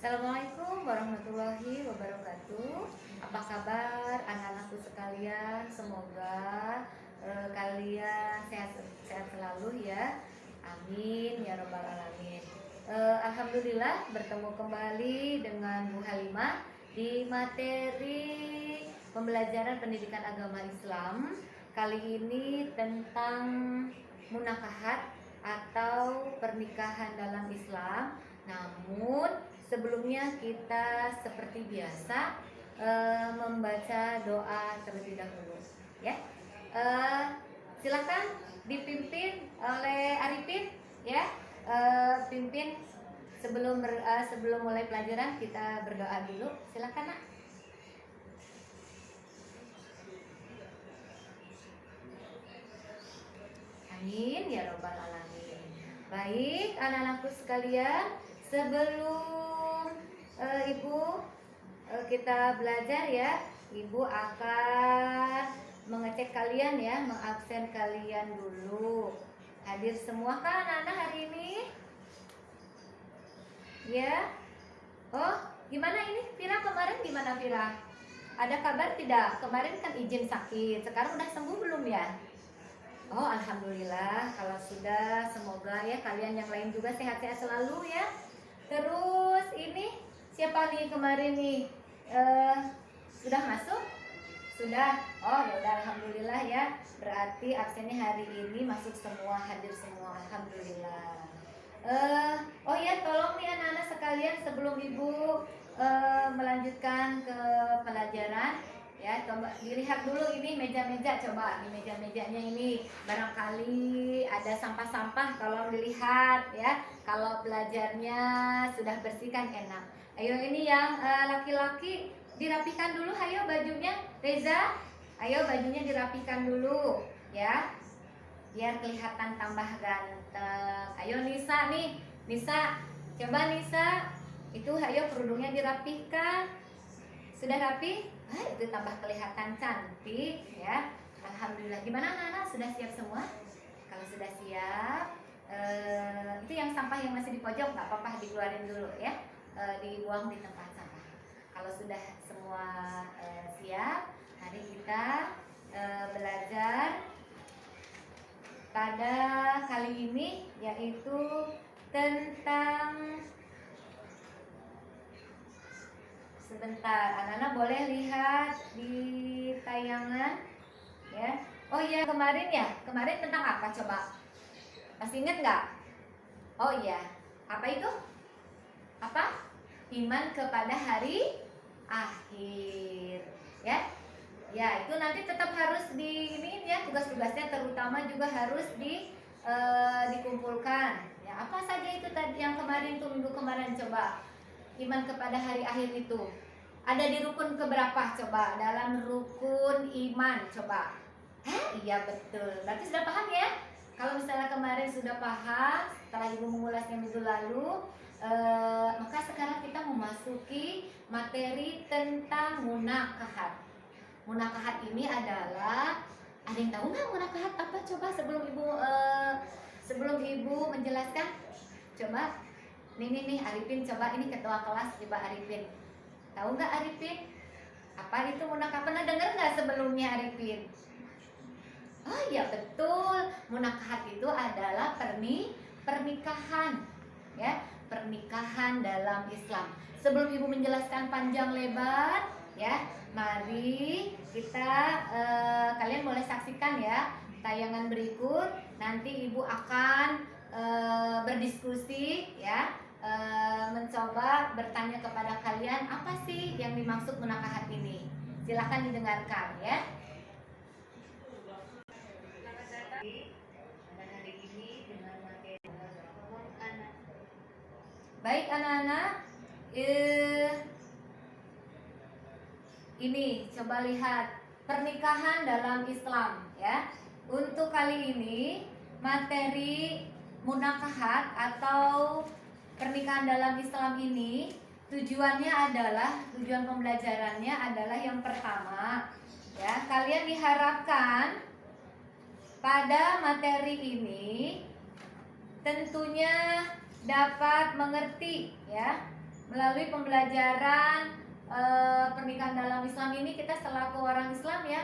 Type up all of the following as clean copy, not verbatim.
Assalamualaikum warahmatullahi wabarakatuh. Apa kabar anak-anakku sekalian? Semoga kalian sehat selalu ya. Amin ya robbal alamin. Alhamdulillah bertemu kembali dengan Bu Halimah di materi pembelajaran pendidikan agama Islam. Kali ini tentang munakahat atau pernikahan dalam Islam. Namun sebelumnya kita seperti biasa membaca doa terlebih dahulu, ya. Silakan dipimpin oleh Arifin, ya. Pimpin sebelum mulai pelajaran kita berdoa dulu. Silakan, Nak. Amin ya robbal alamin. Baik, anak-anakku sekalian, sebelum Ibu kita belajar ya, Ibu akan mengecek kalian ya, mengabsen kalian dulu. Hadir semua kan anak-anak hari ini? Ya. Oh, gimana ini? Vira kemarin gimana Vira? Ada kabar tidak? Kemarin kan izin sakit, sekarang udah sembuh belum ya? Oh, alhamdulillah. Kalau sudah, semoga ya kalian yang lain juga sehat-sehat selalu ya. Terus ini siapa nih kemarin nih? Sudah masuk? Sudah. Oh, ya udah, alhamdulillah ya. Berarti absennya hari ini masuk semua, hadir semua. Alhamdulillah. Oh ya, tolong nih anak-anak sekalian sebelum Ibu melanjutkan ke pelajaran. Ya, coba dilihat dulu ini meja-meja, coba di meja-mejanya ini barangkali ada sampah-sampah, tolong dilihat ya. Kalau belajarnya sudah bersihkan enak. Ayo ini yang laki-laki dirapikan dulu, ayo bajunya. Reza, ayo bajunya dirapikan dulu ya, biar kelihatan tambah ganteng. Ayo Nisa nih, Nisa, coba Nisa, itu ayo kerudungnya dirapihkan. Sudah rapi? Itu tambah kelihatan cantik ya. Alhamdulillah. Gimana anak-anak? Sudah siap semua? Kalau sudah siap, itu yang sampah yang masih di pojok nggak apa-apa, dikeluarin dulu ya, dibuang di tempat sampah. Kalau sudah semua siap, mari kita belajar pada kali ini, yaitu tentang, sebentar, anak-anak boleh lihat di tayangan ya. Oh iya, kemarin tentang apa coba? Masih ingat nggak? Oh iya, apa itu? Apa? Iman kepada hari akhir ya. Ya, itu nanti tetap harus di ini ya, tugas-tugasnya terutama juga harus dikumpulkan. Ya, apa saja itu tadi yang kemarin tuh, minggu kemarin coba? Iman kepada hari akhir itu ada di rukun keberapa coba? Dalam rukun iman coba. Iya betul. Berarti sudah paham ya? Kalau misalnya kemarin sudah paham, setelah Ibu mengulasnya minggu lalu, maka sekarang kita memasuki materi tentang munakahat. Munakahat ini adalah, ada yang tahu nggak munakahat apa? Coba sebelum Ibu menjelaskan, coba. Nih Arifin, coba, ini ketua kelas, coba Arifin. Tahu nggak Arifin? Apa itu munakahat? Pernah dengar nggak sebelumnya Arifin? Oh iya betul, munakahat itu adalah pernikahan ya, pernikahan dalam Islam. Sebelum Ibu menjelaskan panjang lebar ya, mari kita kalian boleh saksikan ya tayangan berikut. Nanti Ibu akan berdiskusi ya, mencoba bertanya kepada kalian apa sih yang dimaksud munakahat ini. Silahkan didengarkan ya. Hari ini dengan materi anak. Baik anak-anak, ini coba lihat pernikahan dalam Islam ya. Untuk kali ini materi munakahat atau pernikahan dalam Islam ini tujuan pembelajarannya adalah yang pertama ya, kalian diharapkan pada materi ini tentunya dapat mengerti ya, melalui pembelajaran pernikahan dalam Islam ini, kita selaku orang Islam ya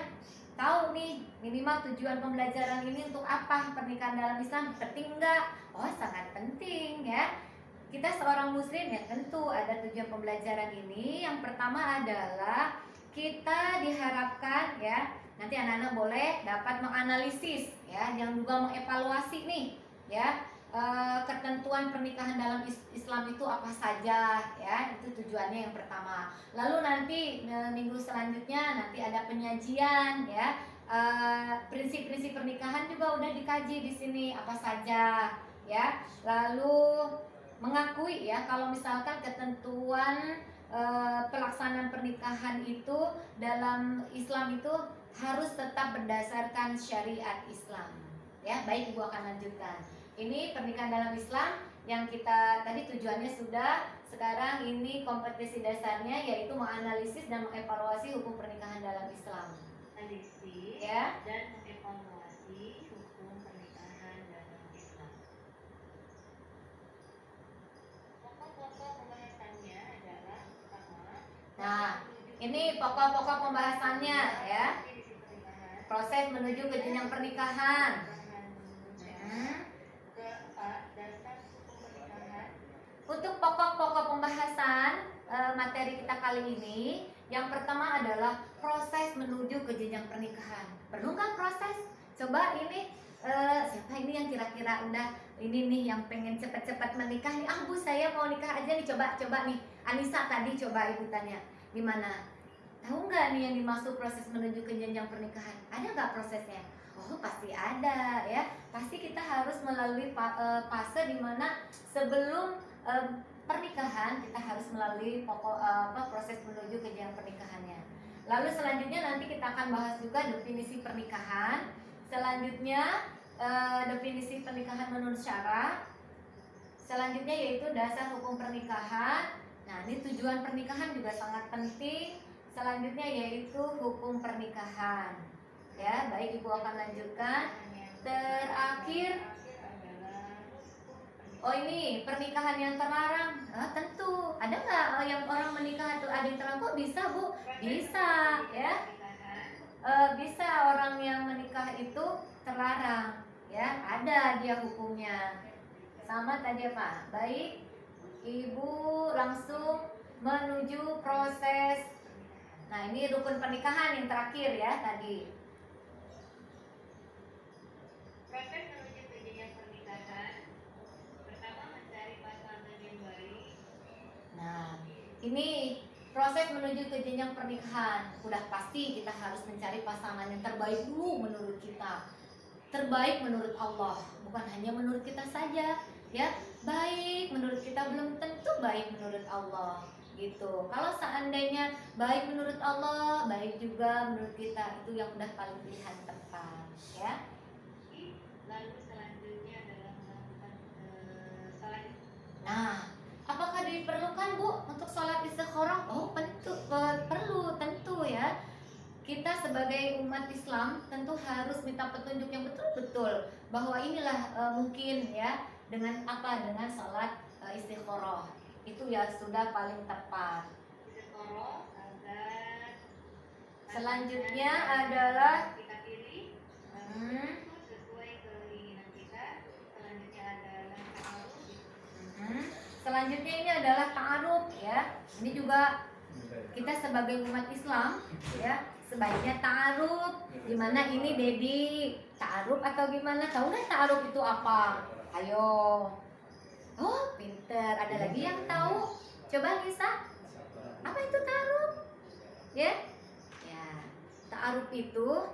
tahu nih minimal tujuan pembelajaran ini untuk apa. Pernikahan dalam Islam penting enggak? Oh, sangat penting ya. Kita seorang muslim ya tentu ada tujuan pembelajaran ini. Yang pertama adalah kita diharapkan ya, nanti anak-anak boleh dapat menganalisis ya, yang juga mengevaluasi nih ya, ketentuan pernikahan dalam Islam itu apa saja ya, itu tujuannya yang pertama. Lalu nanti minggu selanjutnya nanti ada penyajian ya, prinsip-prinsip pernikahan juga udah dikaji di sini apa saja ya. Lalu mengakui ya kalau misalkan ketentuan pelaksanaan pernikahan itu dalam Islam itu harus tetap berdasarkan syariat Islam ya. Baik, Ibu akan lanjutkan. Ini pernikahan dalam Islam yang kita tadi tujuannya sudah. Sekarang ini kompetisi dasarnya yaitu menganalisis dan mengevaluasi hukum pernikahan dalam Islam. Analisis Ya. dan mengevaluasi hukum pernikahan dalam Islam. Pokok-pokok pembahasannya adalah pertama. Nah, ini pokok-pokok pembahasannya ya. Proses menuju ke jenjang pernikahan. Untuk pokok-pokok pembahasan materi kita kali ini, yang pertama adalah proses menuju ke jenjang pernikahan. Perlu nggak proses? Coba ini siapa ini yang kira-kira udah ini nih yang pengen cepet-cepet menikah nih? Ah Bu, saya mau nikah aja nih, coba nih. Anissa tadi coba Ibu tanya, gimana? Tahu nggak nih yang dimaksud proses menuju ke jenjang pernikahan? Ada nggak prosesnya? Oh pasti ada ya. Pasti kita harus melalui fase dimana sebelum pernikahan kita harus melalui proses menuju ke jenjang pernikahannya. Lalu selanjutnya nanti kita akan bahas juga definisi pernikahan. Selanjutnya definisi pernikahan menurut syara. Selanjutnya yaitu dasar hukum pernikahan. Nah ini tujuan pernikahan juga sangat penting. Selanjutnya yaitu hukum pernikahan. Ya, baik Ibu akan lanjutkan. Terakhir, oh ini pernikahan yang terlarang. Tentu ada nggak yang orang menikah itu ada yang terlarang? Kok bisa Bu? Bisa ya. Bisa orang yang menikah itu terlarang ya. Ada dia hukumnya. Sama tadi apa? Baik, Ibu langsung menuju proses. Nah ini rukun pernikahan yang terakhir ya tadi. Proses menuju ke jenjang pernikahan. Pertama, mencari pasangan yang baik. Nah, ini proses menuju ke jenjang pernikahan. Udah pasti kita harus mencari pasangan yang terbaik dulu menurut kita. Terbaik menurut Allah, bukan hanya menurut kita saja, ya. Baik menurut kita belum tentu baik menurut Allah, gitu. Kalau seandainya baik menurut Allah, baik juga menurut kita, itu yang udah paling pilihan tepat, ya. Lalu selanjutnya adalah melakukan salat. Nah, apakah diperlukan Bu untuk sholat istikharah? Oh, perlu tentu ya. Kita sebagai umat Islam tentu harus minta petunjuk yang betul-betul bahwa inilah mungkin ya dengan apa, dengan sholat istikharah itu ya sudah paling tepat. Istikharah agar selanjutnya adalah kita pilih sesuai keinginan kita. Selanjutnya adalah ta'aruf. Selanjutnya ini adalah ta'aruf ya. Ini juga kita sebagai umat Islam ya sebaiknya ta'aruf. Gimana ini Dedi? Ta'aruf atau gimana? Tahu nggak ta'aruf itu apa? Ayo. Oh pinter. Ada lagi yang tahu? Coba Lisa. Apa itu ta'aruf? Ya? Ya. Ta'aruf itu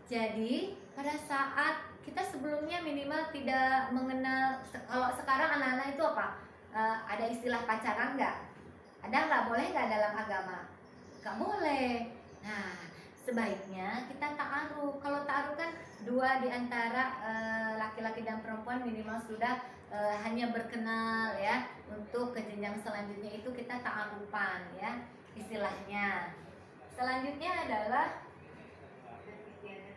jadi pada saat kita sebelumnya minimal tidak mengenal. Kalau sekarang anak-anak itu apa? Ada istilah pacaran nggak? Ada nggak? Boleh nggak dalam agama? Nggak boleh. Nah, sebaiknya kita ta'aruf. Kalau ta'aruf kan dua di antara laki-laki dan perempuan minimal sudah hanya berkenal ya. Untuk ke jenjang selanjutnya itu kita ta'arufan ya istilahnya. Selanjutnya adalah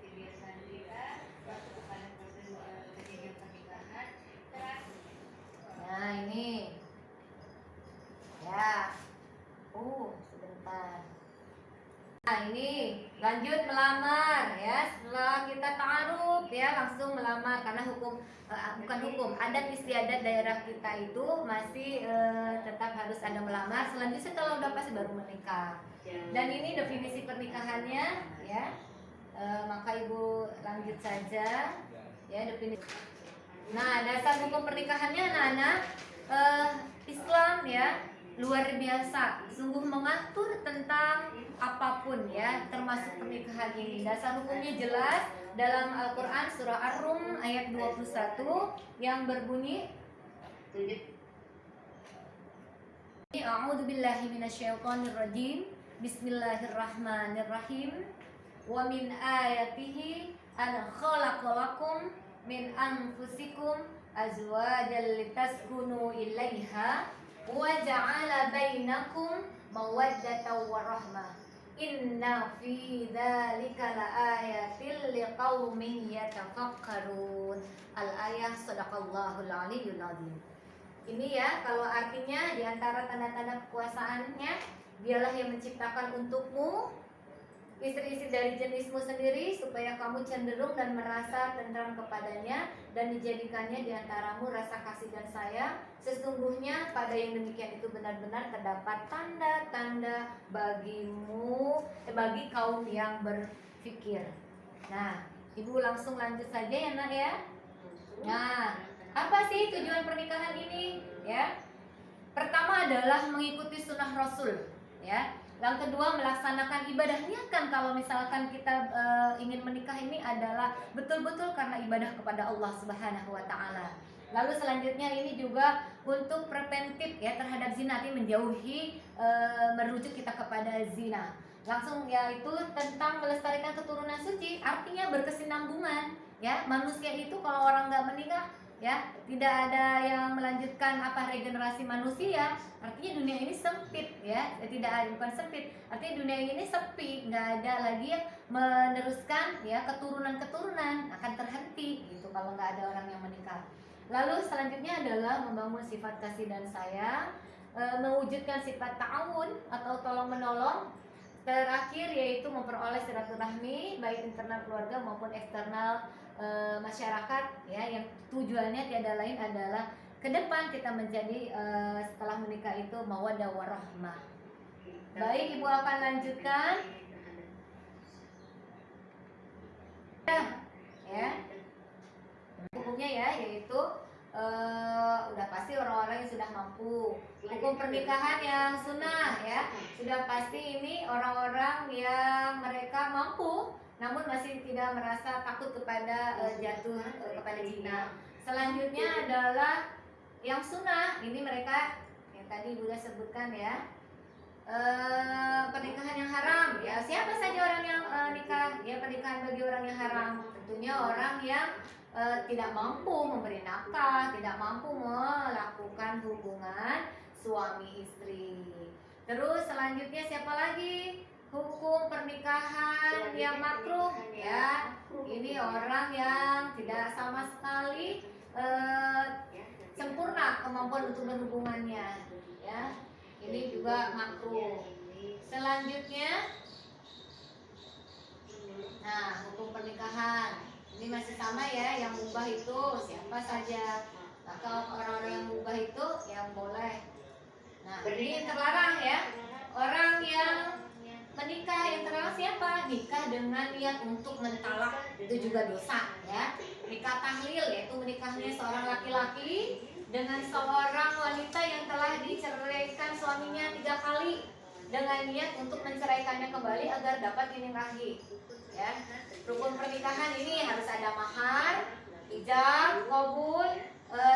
kebiasaan kita masuk kepada proses jenjang pernikahan. nah ini ya Nah, ini lanjut melamar ya. Setelah kita ta'aruf ya, langsung melamar karena bukan hukum, adat istiadat daerah kita itu masih tetap harus ada melamar. Selanjutnya kalau udah pasti baru menikah. Dan ini definisi pernikahannya ya. Maka Ibu lanjut saja ya definisi. Nah, dasar hukum pernikahannya anak-anak Islam ya luar biasa, sungguh mengatur tentang apapun ya, termasuk pernikahan ini. Dasar hukumnya jelas dalam Al-Qur'an surah Ar-Rum ayat 21 yang berbunyi A'udzu billahi minasyaitonir rajim. Bismillahirrahmanirrahim. Wa min ayatihi an khalaqalakum min anfusikum azwajan litaskunu ilaiha wa ja'ala bainakum mawaddatan wa rahmah. Inna fi dzalika laayatil liqaumin yatafakkarun. Al-ayah sadaqallahul aliyyul azim. Ini ya, kalau artinya di antara tanda-tanda kekuasaannya, dialah yang menciptakan untukmu istri-istri dari jenismu sendiri supaya kamu cenderung dan merasa tentram kepadanya dan dijadikannya di antaramu rasa kasih dan sayang. Sesungguhnya pada yang demikian itu benar-benar terdapat tanda-tanda bagimu, bagi kaum yang berfikir. Nah, Ibu langsung lanjut saja ya Nak ya. Nah, apa sih tujuan pernikahan ini? Ya, pertama adalah mengikuti sunnah Rasul. Ya, yang kedua melaksanakan ibadah. Niatkan kalau misalkan kita ingin menikah ini adalah betul-betul karena ibadah kepada Allah Subhanahu wa taala. Lalu selanjutnya ini juga untuk preventif ya terhadap zina, artinya menjauhi merujuk kita kepada zina. Langsung yaitu tentang melestarikan keturunan suci, artinya berkesinambungan ya. Manusia itu kalau orang nggak menikah ya tidak ada yang melanjutkan regenerasi manusia, artinya dunia ini sempit ya, bukan sempit, artinya dunia ini sepi, nggak ada lagi yang meneruskan ya, keturunan akan terhenti gitu kalau nggak ada orang yang menikah. Lalu selanjutnya adalah membangun sifat kasih dan sayang, mewujudkan sifat ta'awun atau tolong menolong. Terakhir yaitu memperoleh silaturahmi baik internal keluarga maupun eksternal masyarakat ya, yang tujuannya tiada lain adalah ke depan kita menjadi setelah menikah itu mawaddah warahmah. Baik, Ibu akan lanjutkan ya. Hukumnya ya yaitu udah pasti orang-orang yang sudah mampu. Hukum pernikahan yang sunnah ya, sudah pasti ini orang-orang yang mereka mampu namun masih tidak merasa takut kepada jatuh kepada zina. Selanjutnya adalah yang sunnah, ini mereka yang tadi Ibu sudah sebutkan ya, pernikahan yang haram ya. Siapa saja orang yang nikah ya, pernikahan bagi orang yang haram tentunya orang yang tidak mampu memberi nafkah, tidak mampu melakukan hubungan suami istri. Terus selanjutnya siapa lagi? Hukum pernikahan yang makruh ya. Ini orang yang tidak sama sekali sempurna kemampuan untuk berhubungannya ya. Ini juga makruh. Selanjutnya, nah hukum pernikahan ini masih sama ya, yang mubah itu siapa saja. Nah, kalau orang-orang yang mubah itu yang boleh. Nah, ini terlarang ya. Orang yang menikah yang terlarang siapa? Nikah dengan niat untuk mentalak, itu juga dosa ya. Nikah tahlil yaitu menikahnya seorang laki-laki dengan seorang wanita yang telah diceraikan suaminya 3 kali dengan niat untuk menceraikannya kembali agar dapat dinikahi ya. Rukun pernikahan ini harus ada mahar, ijab, qabul,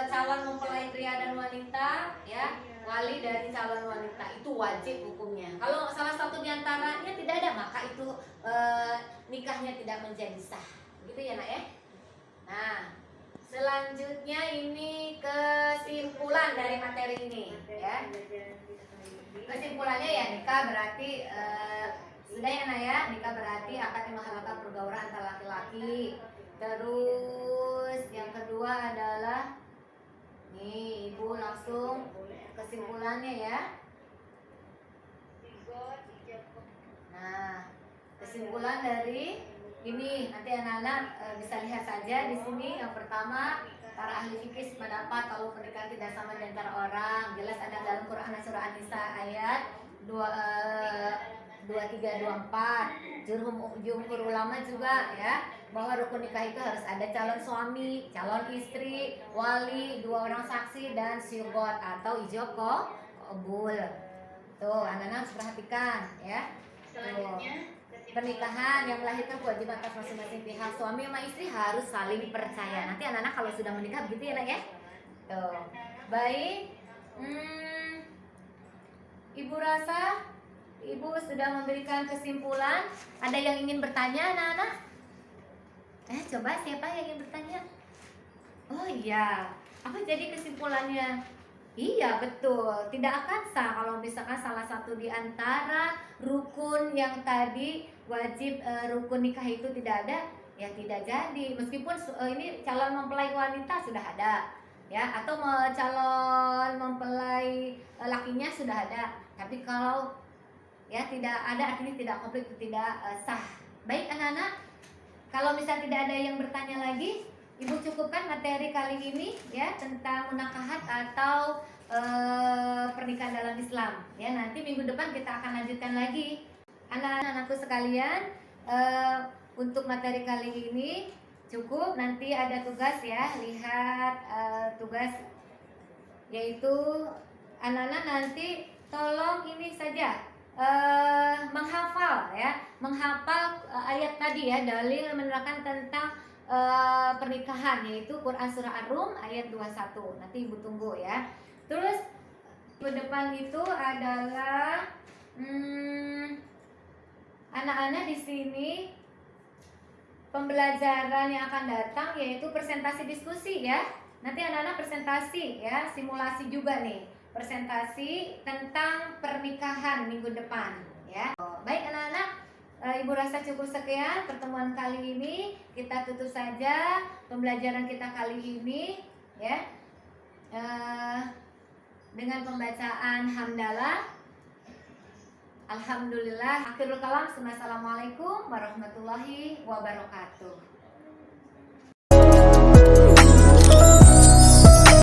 calon mempelai pria dan wanita ya, wali dari calon wanita, itu wajib hukumnya. Kalau salah satu diantaranya tidak ada, maka itu nikahnya tidak menjadi sah, gitu ya Nak ya. Nah, selanjutnya ini kesimpulan dari materi ini ya. Kesimpulannya ya, nikah berarti sudah ya Nak ya, nikah berarti akan menghalalkan pergaulan antara laki-laki. Terus yang kedua adalah nih Ibu langsung kesimpulannya ya. Nah, Kesimpulan dari ini nanti anak-anak bisa lihat saja di sini. Yang pertama, para ahli fikih sependapat kalau pernikahan tidak sama di antara orang. Jelas ada dalam Quran surah An-Nisa ayat 2324. Jumhur ulama juga ya bahwa rukun nikah itu harus ada calon suami, calon istri, wali, 2 orang saksi dan syuhud atau ijab qabul. Tuh, anak-anak harus perhatikan ya. Selanjutnya, Pernikahan yang melahirkan kewajiban atas masing-masing pihak, suami sama istri harus saling percaya. Nanti anak-anak kalau sudah menikah begitu ya nak ya. Tuh. Baik. Ibu rasa ibu sudah memberikan kesimpulan. Ada yang ingin bertanya anak-anak? Coba siapa yang ingin bertanya? Oh iya. Apa jadi kesimpulannya? Iya betul, tidak akan sah kalau misalkan salah satu di antara rukun yang tadi wajib rukun nikah itu tidak ada, ya tidak jadi. Meskipun ini calon mempelai wanita sudah ada, ya, atau calon mempelai lakinya sudah ada. Tapi kalau ya tidak ada artinya tidak komplit, tidak sah. Baik anak-anak, kalau misal tidak ada yang bertanya lagi, Ibu cukupkan materi kali ini ya tentang munakahat atau pernikahan dalam Islam. Ya, nanti minggu depan kita akan lanjutkan lagi. Anak-anakku sekalian, untuk materi kali ini cukup. Nanti ada tugas ya, lihat tugas yaitu anak-anak nanti tolong ini saja menghafal ya, menghafal ayat tadi ya, dalil menerangkan tentang pernikahan, yaitu Quran surah Ar-Rum ayat 21. Nanti Ibu tunggu ya. Terus ke depan itu adalah anak-anak di sini pembelajaran yang akan datang yaitu presentasi diskusi ya. Nanti anak-anak presentasi ya, simulasi juga nih. Presentasi tentang pernikahan minggu depan ya. Baik anak-anak, Ibu rasa cukup sekian pertemuan kali ini. Kita tutup saja pembelajaran kita kali ini ya dengan pembacaan hamdalah. Alhamdulillah. Akhirul kalam. Assalamualaikum warahmatullahi wabarakatuh.